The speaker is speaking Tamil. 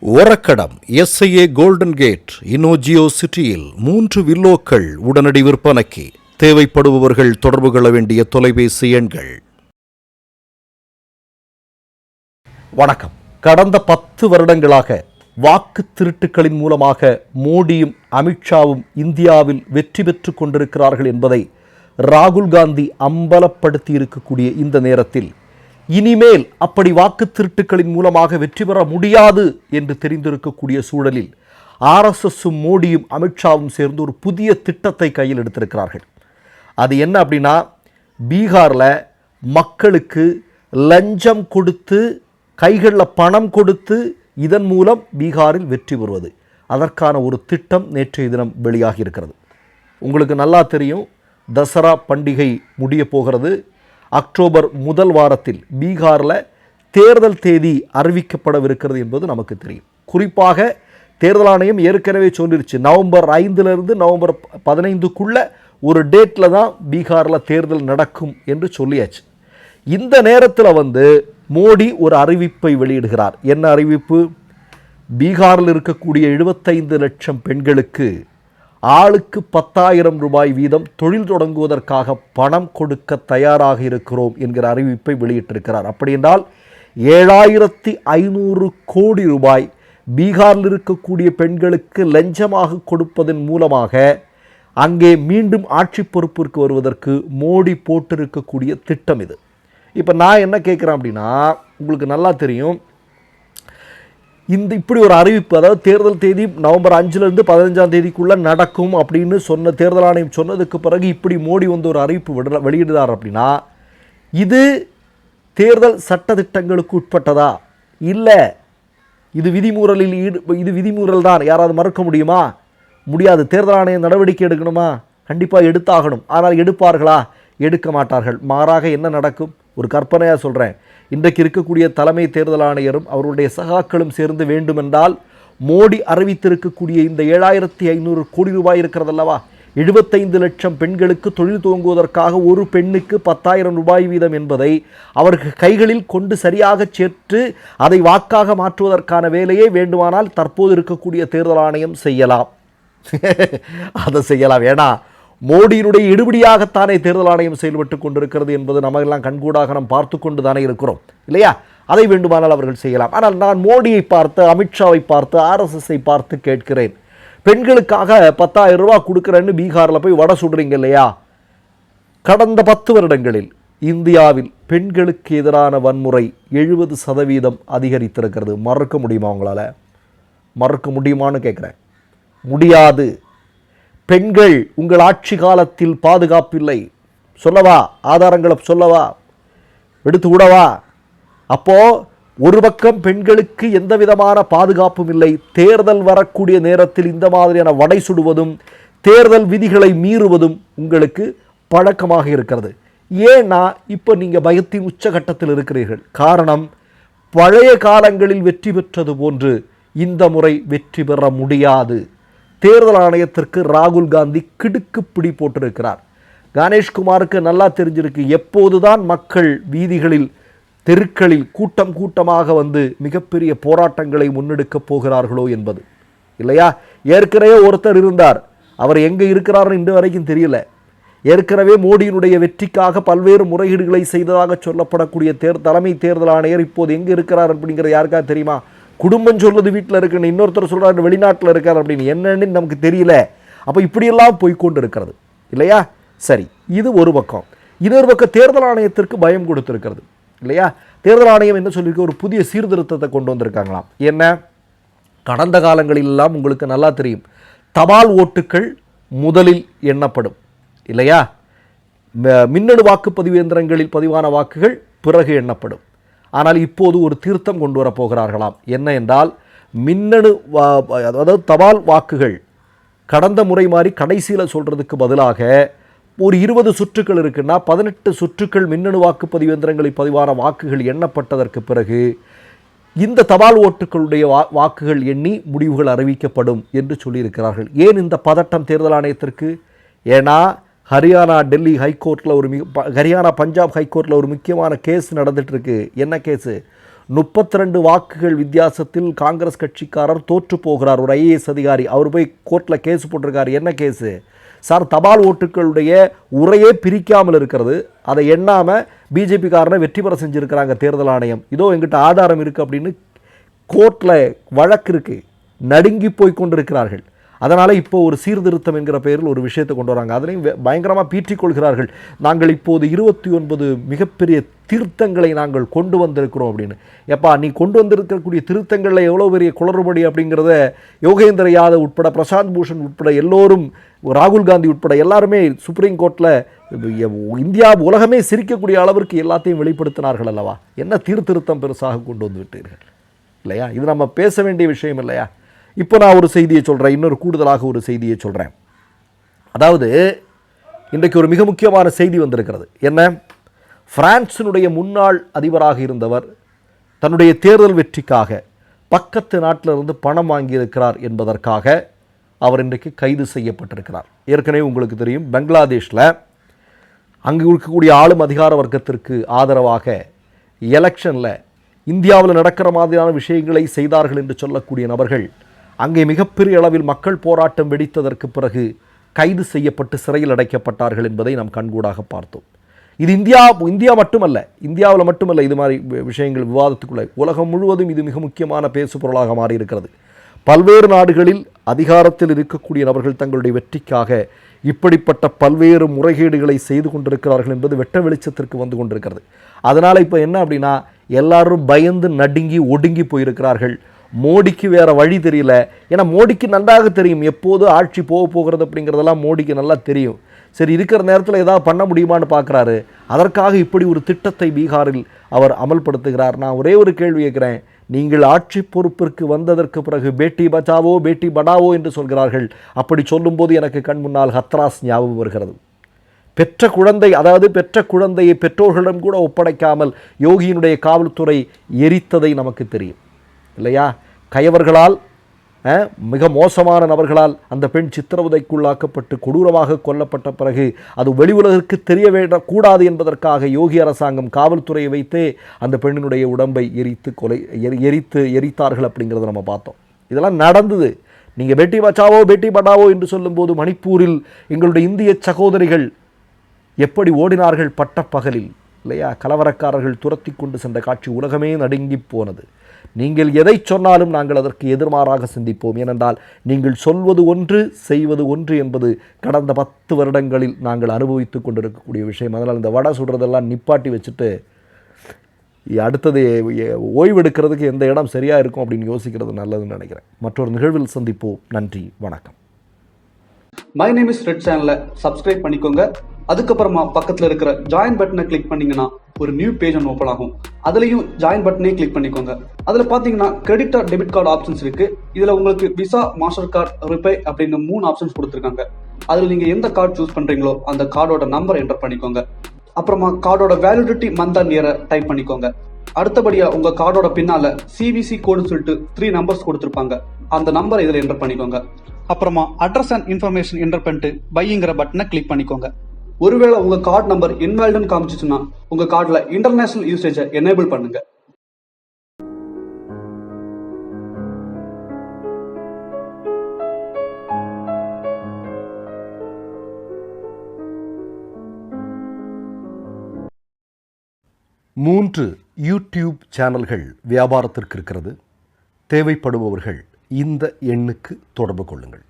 ஒரக்கடம் எஸ்ஐஏ கோல்டன் கேட் இனோஜியோ சிட்டியில் 3 வில்லோக்கள் உடனடி விற்பனைக்கு. தேவைப்படுபவர்கள் தொடர்பு கொள்ள வேண்டிய தொலைபேசி எண்கள். வணக்கம். கடந்த 10 வருடங்களாக வாக்கு திருட்டுக்களின் மூலமாக மோடியும் அமித்ஷாவும் இந்தியாவில் வெற்றி பெற்று கொண்டிருக்கிறார்கள் என்பதை ராகுல் காந்தி அம்பலப்படுத்தி இருக்கக்கூடிய இந்த நேரத்தில் இனிமேல் அப்படி வாக்கு திருட்டுக்களின் மூலமாக வெற்றி பெற முடியாது என்று தெரிந்திருக்கக்கூடிய சூழலில் ஆர்எஸ்எஸும் மோடியும் அமித்ஷாவும் சேர்ந்து ஒரு புதிய திட்டத்தை கையில் எடுத்திருக்கிறார்கள். அது என்ன அப்படின்னா, பீகாரில் மக்களுக்கு லஞ்சம் கொடுத்து கைகளில் பணம் கொடுத்து இதன் மூலம் பீகாரில் வெற்றி பெறுவது. அதற்கான ஒரு திட்டம் நேற்றைய தினம் வெளியாகி இருக்கிறது. உங்களுக்கு நல்லா தெரியும், தசரா பண்டிகை முடிய போகிறது. அக்டோபர் முதல் வாரத்தில் பீகாரில் தேர்தல் தேதி அறிவிக்கப்படவிருக்கிறது என்பது நமக்கு தெரியும். குறிப்பாக தேர்தல் ஆணையம் ஏற்கனவே சொல்லிருச்சு, நவம்பர் 5 நவம்பர் 15 ஒரு டேட்டில் தான் பீகாரில் தேர்தல் நடக்கும் என்று சொல்லியாச்சு. இந்த நேரத்தில் மோடி ஒரு அறிவிப்பை வெளியிடுகிறார். என்ன அறிவிப்பு? பீகாரில் இருக்கக்கூடிய 75 லட்சம் பெண்களுக்கு ஆளுக்கு 10,000 ரூபாய் வீதம் தொழில் தொடங்குவதற்காக பணம் கொடுக்க தயாராக இருக்கிறோம் என்கிற அறிவிப்பை வெளியிட்டிருக்கிறார். அப்படி என்றால் 7,500 கோடி ரூபாய் பீகாரில் இருக்கக்கூடிய பெண்களுக்கு லஞ்சமாக கொடுப்பதன் மூலமாக அங்கே மீண்டும் ஆட்சி பொறுப்பிற்கு வருவதற்கு மோடி போட்டிருக்கக்கூடிய திட்டம் இது. இப்போ நான் என்ன கேட்குறேன் அப்படின்னா, உங்களுக்கு நல்லா தெரியும், இப்படி ஒரு அறிவிப்பு, அதாவது தேர்தல் தேதி நவம்பர் 5 15 தேதிக்குள்ளே நடக்கும் அப்படின்னு சொன்ன தேர்தல் ஆணையம் சொன்னதுக்கு பிறகு இப்படி மோடி ஒரு அறிவிப்பு வெளியிடுறார் அப்படின்னா, இது தேர்தல் சட்டத்திட்டங்களுக்கு உட்பட்டதா? இல்லை, இது விதிமீறல் தான். யாராவது மறுக்க முடியுமா? முடியாது. தேர்தல் ஆணையம் நடவடிக்கை எடுக்கணுமா? கண்டிப்பாக எடுத்தாகணும். ஆனால் எடுப்பார்களா? எடுக்க மாட்டார்கள். மாறாக என்ன நடக்கும்? ஒரு கற்பனையாக சொல்கிறேன். இன்றைக்கு இருக்கக்கூடிய தலைமை தேர்தல் ஆணையரும் அவருடைய சகாக்களும் சேர்ந்து வேண்டுமென்றால் மோடி அறிவித்திருக்கக்கூடிய இந்த 7,500 கோடி ரூபாய் இருக்கிறதல்லவா, 75 லட்சம் பெண்களுக்கு தொழில் துவங்குவதற்காக ஒரு பெண்ணுக்கு 10,000 ரூபாய் வீதம் என்பதை அவர்கள் கைகளில் கொண்டு சரியாக சேர்த்து அதை வாக்காக மாற்றுவதற்கான வேலையை வேண்டுமானால் தற்போது இருக்கக்கூடிய தேர்தல் ஆணையம் செய்யலாம். அதை செய்யலாம். ஏன்னா மோடியினுடைய எடுபடியாகத்தானே தேர்தல் ஆணையம் செயல்பட்டு கொண்டிருக்கிறது என்பது நமக்கெல்லாம் கண்கூடாக நாம் பார்த்து கொண்டு தானே இருக்கிறோம், இல்லையா? அதை வேண்டுமானால் அவர்கள் செய்யலாம். ஆனால் நான் மோடியை பார்த்து, அமித்ஷாவை பார்த்து, ஆர்எஸ்எஸ்ஸை பார்த்து கேட்கிறேன், பெண்களுக்காக 10,000 ரூபாய் கொடுக்குறேன்னு பீகாரில் போய் வடை சுடுறீங்க இல்லையா? கடந்த 10 வருடங்களில் இந்தியாவில் பெண்களுக்கு எதிரான வன்முறை 70% அதிகரித்திருக்கிறது. மறுக்க முடியுமா? உங்களால் மறுக்க முடியுமான்னு கேட்குறேன். முடியாது. பெண்கள் உங்கள் ஆட்சி காலத்தில் பாதுகாப்பில்லை. சொல்லவா? ஆதாரங்களை சொல்லவா? எடுத்து விடவா? அப்போ ஒரு பக்கம் பெண்களுக்கு எந்த விதமான பாதுகாப்பும் இல்லை. தேர்தல் வரக்கூடிய நேரத்தில் இந்த மாதிரியான வடை சுடுவதும் தேர்தல் விதிகளை மீறுவதும் உங்களுக்கு பழக்கமாக இருக்கிறது. ஏன்னா இப்போ நீங்கள் பயத்தின் உச்சகட்டத்தில் இருக்கிறீர்கள். காரணம், பழைய காலங்களில் வெற்றி பெற்றது போன்று இந்த முறை வெற்றி பெற முடியாது. தேர்தல் ஆணையத்திற்கு ராகுல் காந்தி கிடுக்கு பிடி போட்டிருக்கிறார். கணேஷ்குமாருக்கு நல்லா தெரிஞ்சிருக்கு, எப்போதுதான் மக்கள் வீதிகளில் தெருக்களில் கூட்டமாக மிகப்பெரிய போராட்டங்களை முன்னெடுக்கப் போகிறார்களோ என்பது, இல்லையா? ஏற்கனவே ஒருத்தர் இருந்தார், அவர் எங்கே இருக்கிறார்னு இன்று வரைக்கும் தெரியல. ஏற்கனவே மோடியினுடைய வெற்றிக்காக பல்வேறு முறைகேடுகளை செய்ததாக சொல்லப்படக்கூடிய தலைமை தேர்தல் ஆணையர் இப்போது எங்கே இருக்கிறார் அப்படிங்கிறது யாருக்காவது தெரியுமா? குடும்பம் சொல்லுது வீட்டில் இருக்குன்னு, இன்னொருத்தர் சொல்கிறார் வெளிநாட்டில் இருக்கார் அப்படின்னு. என்னன்னு நமக்கு தெரியல. அப்போ இப்படியெல்லாம் போய்கொண்டு இருக்கிறது, இல்லையா? சரி, இது ஒரு பக்கம். இன்னொரு பக்கம் தேர்தல் ஆணையத்திற்கு பயம் கொடுத்துருக்கிறது, இல்லையா? தேர்தல் ஆணையம் என்ன சொல்லியிருக்கு? ஒரு புதிய சீர்திருத்தத்தை கொண்டு வந்திருக்காங்களாம். என்ன? கடந்த காலங்களிலெல்லாம் உங்களுக்கு நல்லா தெரியும், தபால் ஓட்டுக்கள் முதலில் எண்ணப்படும், இல்லையா? மின்னணு வாக்குப்பதிவு இயந்திரங்களில் பதிவான வாக்குகள் பிறகு எண்ணப்படும். ஆனால் இப்போது ஒரு திருத்தம் கொண்டு வரப்போகிறார்களாம். என்ன என்றால், மின்னணு அதாவது தபால் வாக்குகள் கடந்த முறை மாதிரி கடைசியில் சொல்கிறதுக்கு பதிலாக ஒரு 20 சுற்றுக்கள் இருக்குன்னா 18 சுற்றுக்கள் மின்னணு வாக்குப்பதிவு இயந்திரங்களில் பதிவான வாக்குகள் எண்ணப்பட்டதற்கு பிறகு இந்த தபால் ஓட்டுகளுடைய வாக்குகள் எண்ணி முடிவுகள் அறிவிக்கப்படும் என்று சொல்லியிருக்கிறார்கள். ஏன் இந்த பதட்டம் தேர்தல் ஆணையத்திற்கு? ஏன்னா ஹரியானா டெல்லி ஹைகோர்ட்டில் ஹரியானா பஞ்சாப் ஹைகோர்ட்டில் ஒரு முக்கியமான கேஸ் நடந்துகிட்ருக்கு. என்ன கேஸு? 32 வாக்குகள் வித்தியாசத்தில் காங்கிரஸ் கட்சிக்காரர் தோற்று போகிறார். ஒரு IAS அதிகாரி அவர் போய் கோர்ட்டில் கேஸ் போட்டிருக்காரு. என்ன கேஸு சார்? தபால் ஓட்டுகளுடைய உரையே பிரிக்காமல் இருக்கிறது, அதை எண்ணாமல் பிஜேபிக்காரனை வெற்றி பெற செஞ்சுருக்கிறாங்க தேர்தல் ஆணையம். இதோ எங்கிட்ட ஆதாரம் இருக்குது அப்படின்னு கோர்ட்டில் வழக்கு இருக்குது. நடுங்கி போய் கொண்டிருக்கிறார்கள். அதனால் இப்போ ஒரு சீர்திருத்தம் என்கிற பெயரில் ஒரு விஷயத்தை கொண்டு வராங்க. அதுலேயும் பயங்கரமாக பீற்றிக்கொள்கிறார்கள். நாங்கள் இப்போது 29 மிகப்பெரிய திருத்தங்களை நாங்கள் கொண்டு வந்திருக்கிறோம் அப்படின்னு. எப்பா, நீ கொண்டு வந்திருக்கக்கூடிய திருத்தங்களில் எவ்வளோ பெரிய குளறுபடி அப்படிங்கிறத யோகேந்திர யாதவ் உட்பட, பிரசாந்த் பூஷன் உட்பட எல்லோரும், ராகுல் காந்தி உட்பட எல்லாருமே சுப்ரீம் கோர்ட்டில் இந்தியா உலகமே சிரிக்கக்கூடிய அளவிற்கு எல்லாத்தையும் வெளிப்படுத்தினார்கள் அல்லவா? என்ன சீர்திருத்தம் பெருசாக கொண்டு வந்து விட்டீர்கள் இல்லையா? இது நம்ம பேச வேண்டிய விஷயம் இல்லையா? இப்போ நான் ஒரு செய்தியை சொல்கிறேன், இன்னொரு கூடுதலாக ஒரு செய்தியை சொல்கிறேன். அதாவது இன்றைக்கு ஒரு மிக முக்கியமான செய்தி வந்திருக்கிறது. என்ன? பிரான்சினுடைய முன்னாள் அதிபராக இருந்தவர் தன்னுடைய தேர்தல் வெற்றிக்காக பக்கத்து நாட்டிலிருந்து பணம் வாங்கியிருக்கிறார் என்பதற்காக அவர் இன்றைக்கு கைது செய்யப்பட்டிருக்கிறார். ஏற்கனவே உங்களுக்கு தெரியும், பங்களாதேஷில் அங்கு இருக்கக்கூடிய ஆளும் அதிகார வர்க்கத்திற்கு ஆதரவாக எலெக்ஷனில் இந்தியாவில் நடக்கிற மாதிரியான விஷயங்களை செய்தார்கள் என்று சொல்லக்கூடிய நபர்கள் அங்கே மிகப்பெரிய அளவில் மக்கள் போராட்டம் வெடித்ததற்கு பிறகு கைது செய்யப்பட்டு சிறையில் அடைக்கப்பட்டார்கள் என்பதை நாம் கண்கூடாக பார்த்தோம். இது இந்தியா மட்டுமல்ல, இந்தியாவில் மட்டுமல்ல இது மாதிரி விஷயங்கள் விவாதத்துக்குள்ள, உலகம் முழுவதும் இது மிக முக்கியமான பேசுபொருளாக மாறி இருக்கிறது. பல்வேறு நாடுகளில் அதிகாரத்தில் இருக்கக்கூடிய நபர்கள் தங்களுடைய வெற்றிக்காக இப்படிப்பட்ட பல்வேறு முறைகேடுகளை செய்து கொண்டிருக்கிறார்கள் என்பது வெட்ட வெளிச்சத்திற்கு வந்து கொண்டிருக்கிறது. அதனால் இப்போ என்ன அப்படின்னா, எல்லாரும் பயந்து நடுங்கி ஒடுங்கி போயிருக்கிறார்கள். மோடிக்கு வேறு வழி தெரியல. ஏன்னா மோடிக்கு நன்றாக தெரியும் எப்போது ஆட்சி போகிறது அப்படிங்கிறதெல்லாம் மோடிக்கு நல்லா தெரியும். சரி, இருக்கிற நேரத்தில் ஏதாவது பண்ண முடியுமான்னு பார்க்குறாரு. அதற்காக இப்படி ஒரு திட்டத்தை பீகாரில் அவர் அமல்படுத்துகிறார். நான் ஒரே ஒரு கேள்வி கேட்குறேன். நீங்கள் ஆட்சி பொறுப்பிற்கு வந்ததற்கு பிறகு பேட்டி பச்சாவோ பேட்டி படாவோ என்று சொல்கிறார்கள். அப்படி சொல்லும்போது எனக்கு கண் முன்னால் ஹத்ராஸ் ஞாபகம் வருகிறது. பெற்ற குழந்தை, அதாவது பெற்ற குழந்தையை பெற்றோர்களிடம் கூட ஒப்படைக்காமல் யோகியினுடைய காவல்துறை எரித்ததை நமக்கு தெரியும் இல்லையா? கயவர்களால், மிக மோசமான நபர்களால் அந்த பெண் சித்திரவதைக்குள்ளாக்கப்பட்டு கொடூரமாக கொல்லப்பட்ட பிறகு அது வெளி உலகிற்கு தெரிய கூடாது என்பதற்காக யோகி அரசாங்கம் காவல்துறையை வைத்தே அந்த பெண்ணினுடைய உடம்பை எரித்தார்கள் அப்படிங்கிறத நம்ம பார்த்தோம். இதெல்லாம் நடந்தது. நீங்கள் பேட்டி பச்சாவோ பேட்டி படாவோ என்று சொல்லும்போது மணிப்பூரில் எங்களுடைய இந்திய சகோதரிகள் எப்படி ஓடினார்கள் பட்டப்பகலில் இல்லையா? கலவரக்காரர்கள் துரத்தி கொண்டு சென்ற காட்சி உலகமே நடுங்கி போனது. நீங்கள் எதை சொன்னாலும் நாங்கள் அதற்கு எதிர்மாறாக சிந்திப்போம். ஏனென்றால் நீங்கள் சொல்வது ஒன்று செய்வது ஒன்று என்பது கடந்த 10 வருடங்களில் நாங்கள் அனுபவித்து கொண்டிருக்கக்கூடிய விஷயம். அதனால் இந்த வடை சுடுறதெல்லாம் நிப்பாட்டி வச்சுட்டு அடுத்தது ஓய்வெடுக்கிறதுக்கு எந்த இடம் சரியாக இருக்கும் அப்படின்னு யோசிக்கிறது நல்லதுன்னு நினைக்கிறேன். மற்றொரு நிகழ்வில் சந்திப்போம். நன்றி, வணக்கம். மை நேம் இஸ் ரெட் சேனலை சப்ஸ்கிரைப் பண்ணிக்கோங்க. அதுக்கப்புறமா பக்கத்தில் இருக்கிற ஜாயின் பட்டனை கிளிக் பண்ணீங்கன்னா ஒரு நியூ பேஜ் ஒன்று ஓப்பன் ஆகும். அதுலேயும் ஜாயின் பட்டனே கிளிக் பண்ணிக்கோங்க. அதில் பார்த்தீங்கன்னா credit R debit card options இருக்கு. இதில் உங்களுக்கு விசா, மாஸ்டர் கார்டு, ரிப்பே அப்படின்னு 3 ஆப்ஷன்ஸ் கொடுத்துருக்காங்க. அதில் நீங்கள் எந்த கார்டு சூஸ் பண்ணுறீங்களோ அந்த கார்டோட நம்பர் என்டர் பண்ணிக்கோங்க. அப்புறமா கார்டோட வேலிடிட்டி மந்த் அண்ட் இயரை டைப் பண்ணிக்கோங்க. அடுத்தபடியா உங்க கார்டோட பின்னால CVC கோடுன்னு சொல்லிட்டு 3 நம்பர்ஸ் கொடுத்துருப்பாங்க. அந்த நம்பர் இதில் என்டர் பண்ணிக்கோங்க. அப்புறமா அட்ரஸ் அண்ட் இன்ஃபர்மேஷன் என்டர் பண்ணிட்டு பைங்கிற பட்டனை கிளிக் பண்ணிக்கோங்க. ஒருவேளை உங்க கார்டு நம்பர் இன்வாலிட்னு காமிச்சிச்சுன்னா உங்க கார்டுல இன்டர்நேஷனல் யூசேஜை எனேபிள் பண்ணுங்க. மூன்று யூடியூப் சேனல்கள் வியாபாரத்திற்கு இருக்கிறது. தேவைப்படுபவர்கள் இந்த எண்ணுக்கு தொடர்பு கொள்ளுங்கள்.